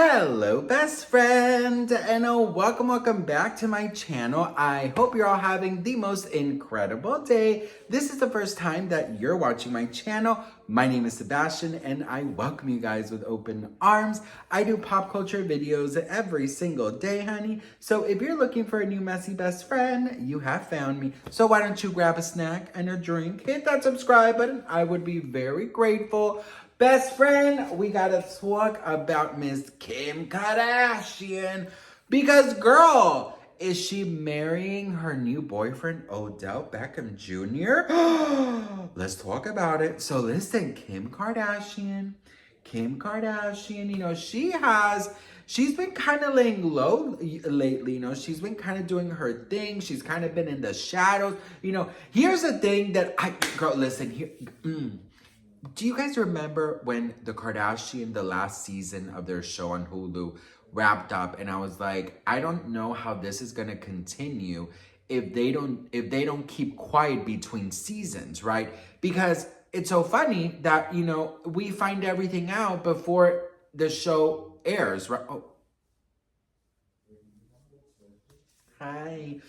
Hello, best friend, and welcome back to my channel. I hope you're all having the most incredible day. This is the first time that you're watching my channel. My name is Sebastian, and I welcome you guys with open arms. I do pop culture videos every single day, honey. So if you're looking for a new messy best friend, you have found me. So why don't you grab a snack and a drink, hit that subscribe button. I would be very grateful. Best friend, we gotta talk about Miss Kim Kardashian because, girl, is she marrying her new boyfriend, Odell Beckham Jr.? Let's talk about it. So listen, Kim Kardashian, she's been kind of laying low lately, she's been kind of doing her thing. She's kind of been in the shadows. Here's the thing that girl, listen, here, do you guys remember when the Kardashian, the last season of their show on Hulu wrapped up, and I was like, I don't know how this is gonna continue if they don't keep quiet between seasons, right? Because it's so funny that we find everything out before the show airs, right? Oh. Hi.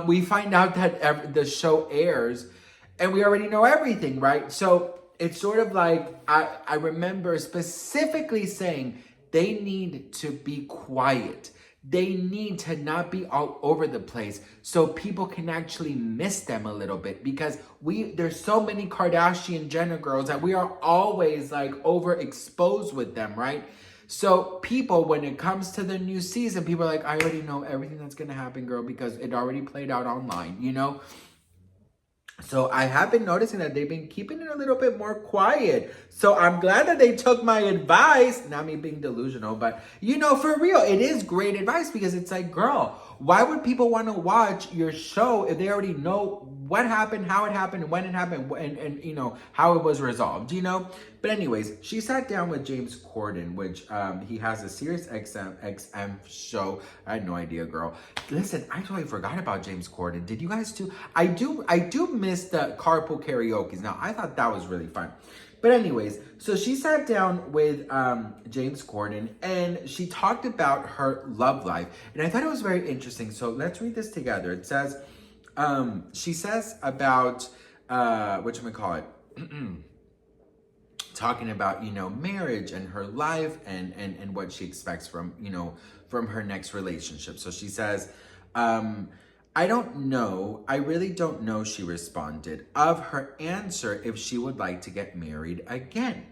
We find out that the show airs and we already know everything, right? So it's sort of like, I remember specifically saying they need to be quiet. They need to not be all over the place so people can actually miss them a little bit, because there's so many Kardashian Jenner girls that we are always like overexposed with them, right? So people, when it comes to the new season, people are like, I already know everything that's gonna happen, girl, because it already played out online, So I have been noticing that they've been keeping it a little bit more quiet. So I'm glad that they took my advice. Not me being delusional, but for real, it is great advice, because it's like, girl, why would people want to watch your show if they already know what happened, how it happened, when it happened, and how it was resolved, But anyways, she sat down with James Corden, which he has a Sirius XM show. I had no idea, girl. Listen, I totally forgot about James Corden. Did you guys too? I do miss the carpool karaoke. Now, I thought that was really fun. But anyways, so she sat down with James Corden, and she talked about her love life. And I thought it was very interesting. So let's read this together. It says, she says about, whatchamacallit, talking about, marriage and her life and what she expects from, from her next relationship. So she says, I don't know. I really don't know, she responded, of her answer if she would like to get married again.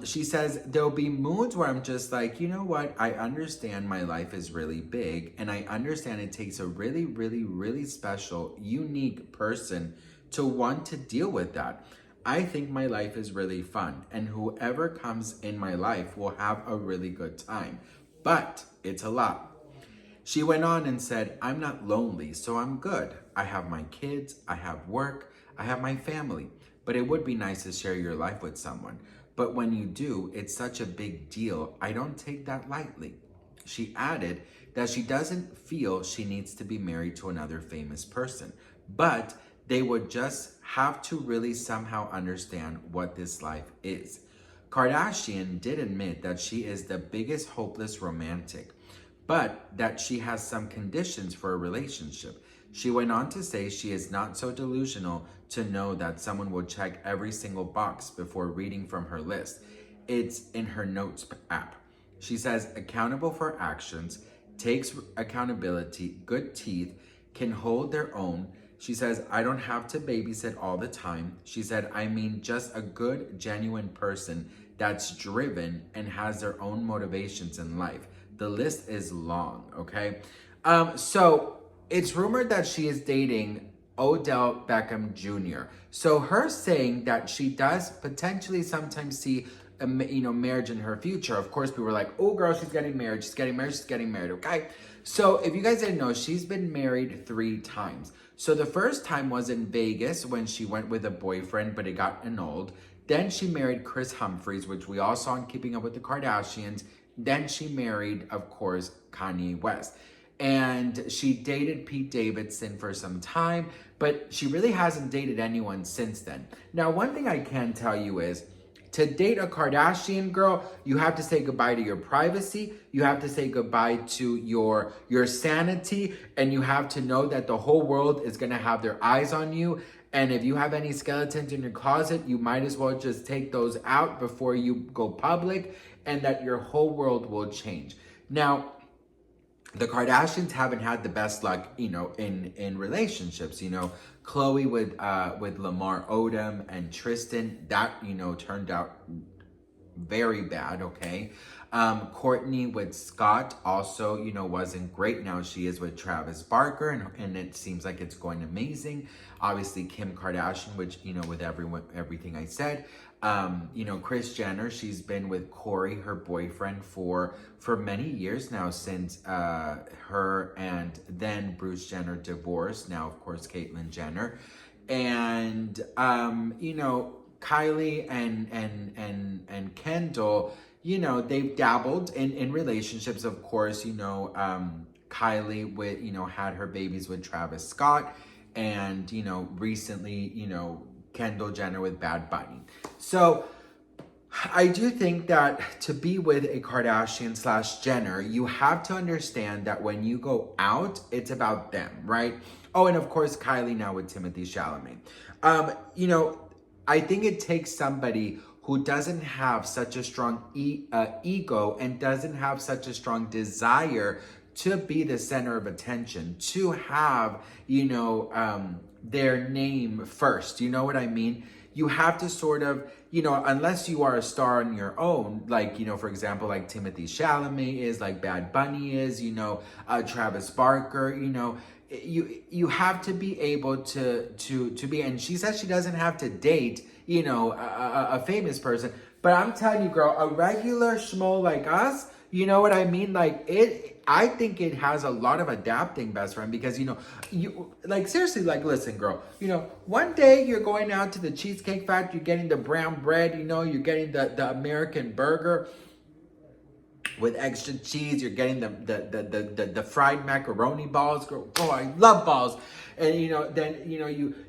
She says, there'll be moods where I'm just like, you know what? I understand my life is really big, and I understand it takes a really, really, really special, unique person to want to deal with that. I think my life is really fun, and whoever comes in my life will have a really good time. But it's a lot. She went on and said, I'm not lonely, so I'm good. I have my kids, I have work, I have my family. But it would be nice to share your life with someone. But when you do, it's such a big deal. I don't take that lightly. She added that she doesn't feel she needs to be married to another famous person, but they would just have to really somehow understand what this life is. Kardashian did admit that she is the biggest hopeless romantic, but that she has some conditions for a relationship. She went on to say she is not so delusional to know that someone will check every single box before reading from her list. It's in her notes app. She says, accountable for actions, takes accountability, good teeth, can hold their own. She says, I don't have to babysit all the time. She said, I mean just a good, genuine person that's driven and has their own motivations in life. The list is long, okay? So it's rumored that she is dating Odell Beckham Jr. So her saying that she does potentially sometimes see marriage in her future. Of course, people were like, oh girl, she's getting married, okay? So if you guys didn't know, she's been married 3 times. So the first time was in Vegas when she went with a boyfriend, but it got annulled. Then she married Chris Humphries, which we all saw in Keeping Up with the Kardashians. Then she married, of course, Kanye West. And she dated Pete Davidson for some time, but she really hasn't dated anyone since then. Now, one thing I can tell you is To date a Kardashian girl, you have to say goodbye to your privacy. You have to say goodbye to your sanity. And you have to know that the whole world is going to have their eyes on you. And if you have any skeletons in your closet, you might as well just take those out before you go public, and that your whole world will change. Now, the Kardashians haven't had the best luck, in relationships. Khloe with Lamar Odom and Tristan, that, turned out very bad, okay? Courtney with Scott also, wasn't great. Now she is with Travis Barker, and it seems like it's going amazing. Obviously, Kim Kardashian, which, with everything I said. Kris Jenner, she's been with Corey, her boyfriend, for many years now, since her and then Bruce Jenner divorced. Now, of course, Caitlyn Jenner. And, Kylie and Kendall, they've dabbled in relationships, of course. Kylie had her babies with Travis Scott, and recently, Kendall Jenner with Bad Bunny. So I do think that to be with a Kardashian / Jenner, you have to understand that when you go out, it's about them, right? Oh, and of course, Kylie now with Timothée Chalamet. I think it takes somebody who doesn't have such a strong ego and doesn't have such a strong desire to be the center of attention, to have, their name first. You know what I mean? You have to sort of, unless you are a star on your own, like, for example, like Timothée Chalamet is, like Bad Bunny is, Travis Barker, you have to be able to be, and she says she doesn't have to date, a famous person, but I'm telling you, girl, a regular schmo like us, you know what I mean? Like I think it has a lot of adapting, best friend, because, you like, seriously, like, listen, girl, one day you're going out to the Cheesecake Factory, you're getting the brown bread, you're getting the American burger with extra cheese, you're getting the fried macaroni balls, girl. Oh, I love balls. And then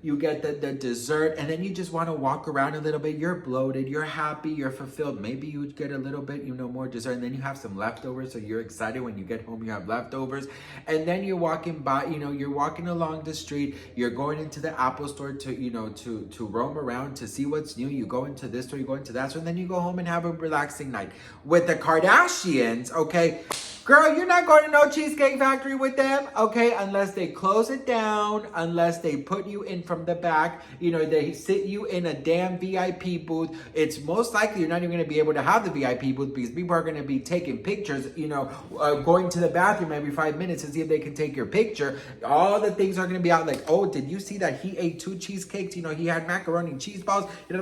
you get the dessert, and then you just want to walk around a little bit. You're bloated, you're happy, you're fulfilled. Maybe you get a little bit more dessert, and then you have some leftovers, so you're excited when you get home, you have leftovers. And then you're walking by, you're walking along the street, you're going into the Apple store to roam around, to see what's new. You go into this store, you go into that store, and then you go home and have a relaxing night. With the Kardashians, okay, girl, you're not going to no Cheesecake Factory with them, okay, unless they close it down, unless they put you in from the back, they sit you in a damn VIP booth. It's most likely you're not even going to be able to have the VIP booth, because people are going to be taking pictures, going to the bathroom every 5 minutes to see if they can take your picture. All the things are going to be out, like, oh, did you see that he ate 2 cheesecakes? He had macaroni and cheese balls. You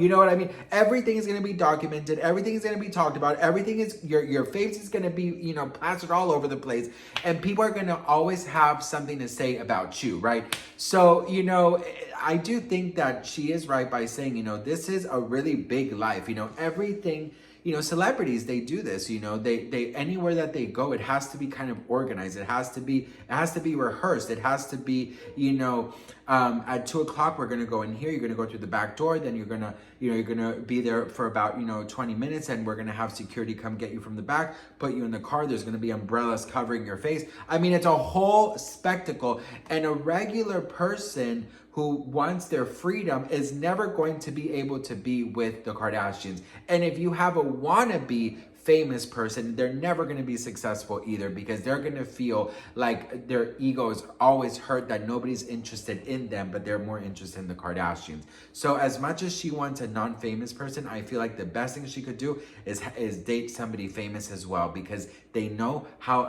know what I mean? Everything is going to be documented. Everything is going to be talked about. Everything is, your face is going to be, plastered all over the place. And people are going to always have something to say about you, right? So, I do think that she is right by saying, this is a really big life. Everything, celebrities, they do this, they anywhere that they go, it has to be kind of organized. It has to be rehearsed. It has to be, at 2:00, we're going to go in here. You're going to go through the back door. Then you're going to be there for about, 20 minutes, and we're going to have security come get you from the back, put you in the car. There's going to be umbrellas covering your face. I mean, it's a whole spectacle, and a regular person who wants their freedom is never going to be able to be with the Kardashians. And if you have a wannabe famous person, they're never going to be successful either, because they're going to feel like their ego is always hurt, that nobody's interested in them, but they're more interested in the Kardashians. So as much as she wants a non-famous person, I feel like the best thing she could do is date somebody famous as well, because they know how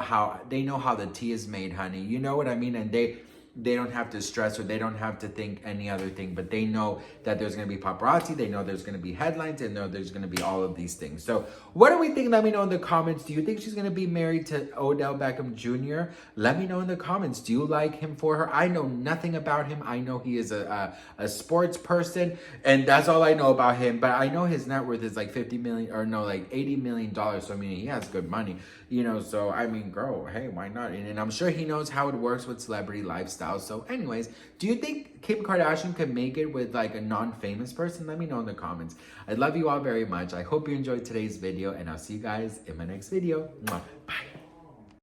the tea is made, honey. You know what I mean? And they don't have to stress, or they don't have to think any other thing, but they know that there's going to be paparazzi, they know there's going to be headlines, and know there's going to be all of these things. So what do we think? Let me know in the comments. Do you think she's going to be married to Odell Beckham Jr.? Let me know in the comments. Do you like him for her? I know nothing about him. I know he is a sports person, and that's all I know about him, but I know his net worth is like $80 million. So I mean, he has good money, so I mean, girl, hey, why not? And I'm sure he knows how it works with celebrity lifestyle. lifestyle. So anyways, do you think Kim Kardashian could make it with like a non-famous person? Let me know in the comments. I love you all very much. I hope you enjoyed today's video, and I'll see you guys in my next video. Mwah.